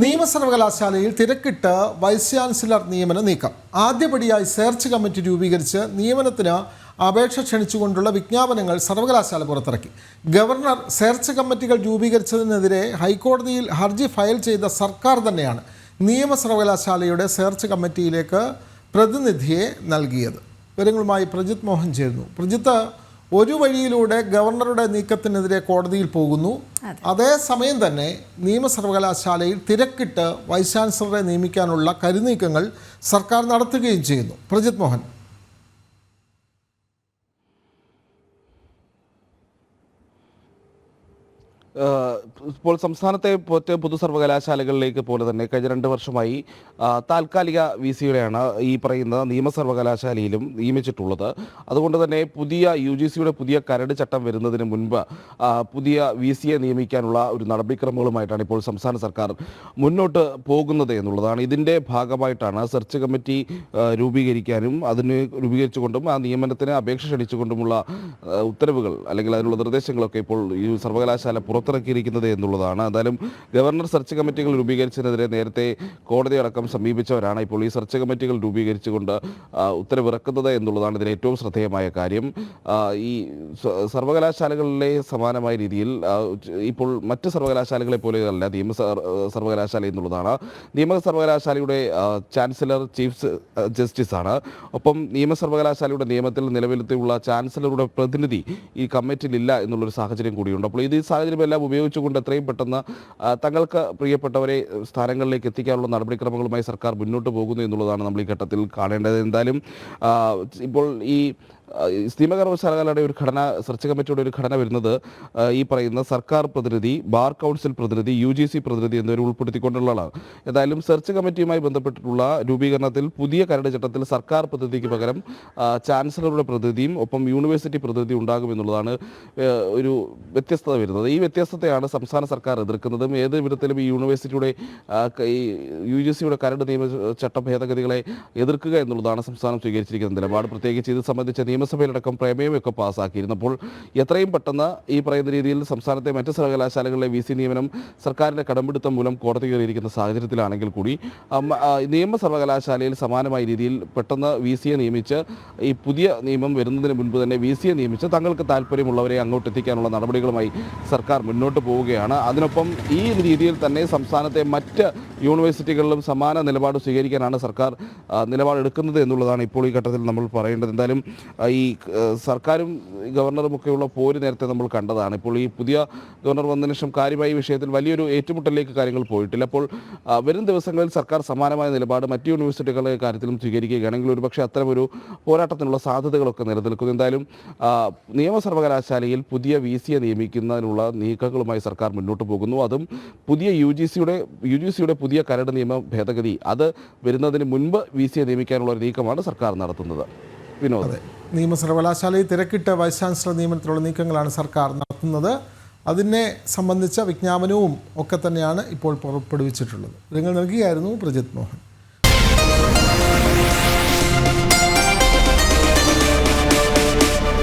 നിയമസർവകലാശാലയിൽ തിരക്കിട്ട് vice chancellor നിയമന നീക്കം. ആദ്യപടിയായി സെർച്ച് കമ്മിറ്റി രൂപീകരിച്ച് നിയമനത്തിന് അപേക്ഷ ക്ഷണിച്ചുകൊണ്ടുള്ള വിജ്ഞാപനങ്ങൾ സർവകലാശാല പുറത്തിറക്കി. ഗവർണർ സെർച്ച് കമ്മിറ്റികൾ രൂപീകരിച്ചതിനെതിരെ ഹൈക്കോടതിയിൽ ഹർജി ഫയൽ ചെയ്ത സർക്കാർ തന്നെയാണ് നിയമസർവകലാശാലയുടെ സെർച്ച് കമ്മിറ്റിയിലേക്ക് പ്രതിനിധിയെ നൽകിയത്. വിവരങ്ങളുമായി പ്രജിത് മോഹൻ ചേരുന്നു. പ്രജിത്ത്, ഒരു വഴിയിലൂടെ ഗവർണറുടെ നീക്കത്തിനെതിരെ കോടതിയിൽ പോകുന്നു, അതേസമയം തന്നെ നിയമസർവകലാശാലയിൽ തിരക്കിട്ട് വൈസ് ചാൻസലറെ നിയമിക്കാനുള്ള കരുനീക്കങ്ങൾ സർക്കാർ നടത്തുകയും ചെയ്യുന്നു. പ്രജിത് മോഹൻ. ഇപ്പോൾ സംസ്ഥാനത്തെ പൊതു സർവകലാശാലകളിലേക്ക് പോലെ തന്നെ കഴിഞ്ഞ 2 വർഷമായി താൽക്കാലിക വിസിയുടെയാണ് ഈ പറയുന്ന നിയമസർവകലാശാലയിലും നിയമിച്ചിട്ടുള്ളത്. അതുകൊണ്ട് തന്നെ പുതിയ UGCയുടെ പുതിയ കരട് ചട്ടം വരുന്നതിന് മുൻപ് പുതിയ വിസിയെ നിയമിക്കാനുള്ള ഒരു നടപടിക്രമങ്ങളുമായിട്ടാണ് ഇപ്പോൾ സംസ്ഥാന സർക്കാർ മുന്നോട്ട് പോകുന്നത് എന്നുള്ളതാണ്. ഇതിൻ്റെ ഭാഗമായിട്ടാണ് സെർച്ച് കമ്മിറ്റി രൂപീകരിക്കാനും അതിന് രൂപീകരിച്ചുകൊണ്ടും ആ നിയമനത്തിന് അപേക്ഷ ക്ഷണിച്ചുകൊണ്ടുമുള്ള ഉത്തരവുകൾ അല്ലെങ്കിൽ അതിനുള്ള നിർദ്ദേശങ്ങളൊക്കെ ഇപ്പോൾ ഈ സർവകലാശാല പുറത്തിറക്കിയിരിക്കുന്നത് എന്നുള്ളതാണ്. എന്തായാലും ഗവർണർ സെർച്ച് കമ്മിറ്റികൾ രൂപീകരിച്ചതിനെതിരെ നേരത്തെ കോടതിയടക്കം സമീപിച്ചവരാണ് ഇപ്പോൾ ഈ സെർച്ച് കമ്മിറ്റികൾ രൂപീകരിച്ചുകൊണ്ട് ഉത്തരവിറക്കുന്നത് എന്നുള്ളതാണ് ഇതിൽ ഏറ്റവും ശ്രദ്ധേയമായ കാര്യം. ഈ സർവകലാശാലകളിലെ സമാനമായ രീതിയിൽ ഇപ്പോൾ മറ്റ് സർവകലാശാലകളെ പോലെയല്ല നിയമ സർവകലാശാല എന്നുള്ളതാണ്. നിയമ സർവകലാശാലയുടെ ചാൻസലർ ചീഫ് ജസ്റ്റിസാണ്. ഒപ്പം നിയമ സർവകലാശാലയുടെ നിയമത്തിൽ നിലവിലുള്ള ചാൻസലറുടെ പ്രതിനിധി ഈ കമ്മിറ്റിയിലില്ല എന്നുള്ളൊരു സാഹചര്യം കൂടിയുണ്ട്. അപ്പോൾ ഇത് സാഹചര്യമെല്ലാം ഉപയോഗിച്ചുകൊണ്ട് എത്രയും പെട്ടെന്ന് തങ്ങൾക്ക് പ്രിയപ്പെട്ടവരെ സ്ഥാനങ്ങളിലേക്ക് എത്തിക്കാനുള്ള നടപടിക്രമങ്ങളുമായി സർക്കാർ മുന്നോട്ട് പോകുന്നു എന്നുള്ളതാണ് നമ്മൾ ഈ ഘട്ടത്തിൽ കാണേണ്ടത്. എന്തായാലും ഇപ്പോൾ ഈ നിയമസർവകലാശാലയുടെ ഒരു ഘടന, സെർച്ച് കമ്മിറ്റിയുടെ ഒരു ഘടന വരുന്നത് ഈ പറയുന്ന സർക്കാർ പ്രതിനിധി, ബാർ കൗൺസിൽ പ്രതിനിധി, UGC പ്രതിനിധി എന്നിവരെ ഉൾപ്പെടുത്തിക്കൊണ്ടുള്ളതാണ്. ഏതായാലും സെർച്ച് കമ്മിറ്റിയുമായി ബന്ധപ്പെട്ടിട്ടുള്ള രൂപീകരണത്തിൽ പുതിയ കരട് ചട്ടത്തിൽ സർക്കാർ പ്രതിനിധിക്ക് പകരം ചാൻസലറുടെ പ്രതിനിധിയും ഒപ്പം യൂണിവേഴ്സിറ്റി പ്രതിനിധി ഉണ്ടാകുമെന്നുള്ളതാണ് ഒരു വ്യത്യസ്തത വരുന്നത്. ഈ വ്യത്യസ്തതയാണ് സംസ്ഥാന സർക്കാർ എതിർക്കുന്നതും. ഏത് വിധത്തിലും ഈ യൂണിവേഴ്സിറ്റിയുടെ ഈ UGCയുടെ കരട് നിയമ ചട്ട ഭേദഗതികളെ എതിർക്കുക എന്നുള്ളതാണ് സംസ്ഥാനം സ്വീകരിച്ചിരിക്കുന്ന നിലപാട്. പ്രത്യേകിച്ച് ഇത് സംബന്ധിച്ച നിയമസഭയിലടക്കം പ്രമേയമൊക്കെ പാസ്സാക്കിയിരുന്നപ്പോൾ എത്രയും പെട്ടെന്ന് ഈ പറയുന്ന രീതിയിൽ സംസ്ഥാനത്തെ മറ്റ് സർവകലാശാലകളിലെ വിസി നിയമനം സർക്കാരിൻ്റെ കടമ്പിടുത്തം മൂലം കോടതി കയറിയിരിക്കുന്ന സാഹചര്യത്തിലാണെങ്കിൽ കൂടി നിയമ സർവകലാശാലയിൽ സമാനമായ രീതിയിൽ പെട്ടെന്ന് വിസിയെ നിയമിച്ച് ഈ പുതിയ നിയമം വരുന്നതിന് മുൻപ് തന്നെ വിസിയെ നിയമിച്ച് തങ്ങൾക്ക് താല്പര്യമുള്ളവരെ അങ്ങോട്ട് എത്തിക്കാനുള്ള നടപടികളുമായി സർക്കാർ മുന്നോട്ട് പോവുകയാണ്. അതിനൊപ്പം ഈ രീതിയിൽ തന്നെ സംസ്ഥാനത്തെ മറ്റ് യൂണിവേഴ്സിറ്റികളിലും സമാന നിലപാട് സ്വീകരിക്കാനാണ് സർക്കാർ നിലപാടെടുക്കുന്നത് എന്നുള്ളതാണ് ഇപ്പോൾ ഈ ഘട്ടത്തിൽ നമ്മൾ പറയേണ്ടത്. എന്തായാലും ഈ സർക്കാരും ഗവർണറും ഒക്കെയുള്ള പോര് നേരത്തെ നമ്മൾ കണ്ടതാണ്. ഇപ്പോൾ ഈ പുതിയ ഗവർണർ വന്നതിന് ശേഷം കാര്യമായ വിഷയത്തിൽ വലിയൊരു ഏറ്റുമുട്ടലിലേക്ക് കാര്യങ്ങൾ പോയിട്ടില്ല. അപ്പോൾ വരും ദിവസങ്ങളിൽ സർക്കാർ സമാനമായ നിലപാട് മറ്റ് യൂണിവേഴ്സിറ്റികളുടെ കാര്യത്തിലും സ്വീകരിക്കുകയാണെങ്കിൽ ഒരുപക്ഷെ അത്തരമൊരു പോരാട്ടത്തിനുള്ള സാധ്യതകളൊക്കെ നിലനിൽക്കുന്നു. എന്തായാലും നിയമ സർവകലാശാലയിൽ പുതിയ വിസിയെ നിയമിക്കുന്നതിനുള്ള നീക്കങ്ങളുമായി സർക്കാർ മുന്നോട്ട് പോകുന്നു. അതും പുതിയ UGCയുടെ പുതിയ കരട് നിയമ ഭേദഗതി അത് വരുന്നതിന് മുൻപ് വിസിയെ നിയമിക്കാനുള്ള ഒരു നീക്കമാണ് സർക്കാർ നടത്തുന്നത്. വിനോദ്, നിയമ സർവകലാശാലയിൽ തിരക്കിട്ട് വൈസ് ചാൻസലർ നിയമനത്തിലുള്ള നീക്കങ്ങളാണ് സർക്കാർ നടത്തുന്നത്. അതിനെ സംബന്ധിച്ച വിജ്ഞാപനവും ഒക്കെ തന്നെയാണ് ഇപ്പോൾ പുറപ്പെടുവിച്ചിട്ടുള്ളത്. നിങ്ങൾ നൽകുകയായിരുന്നു പ്രജിത് മോഹൻ.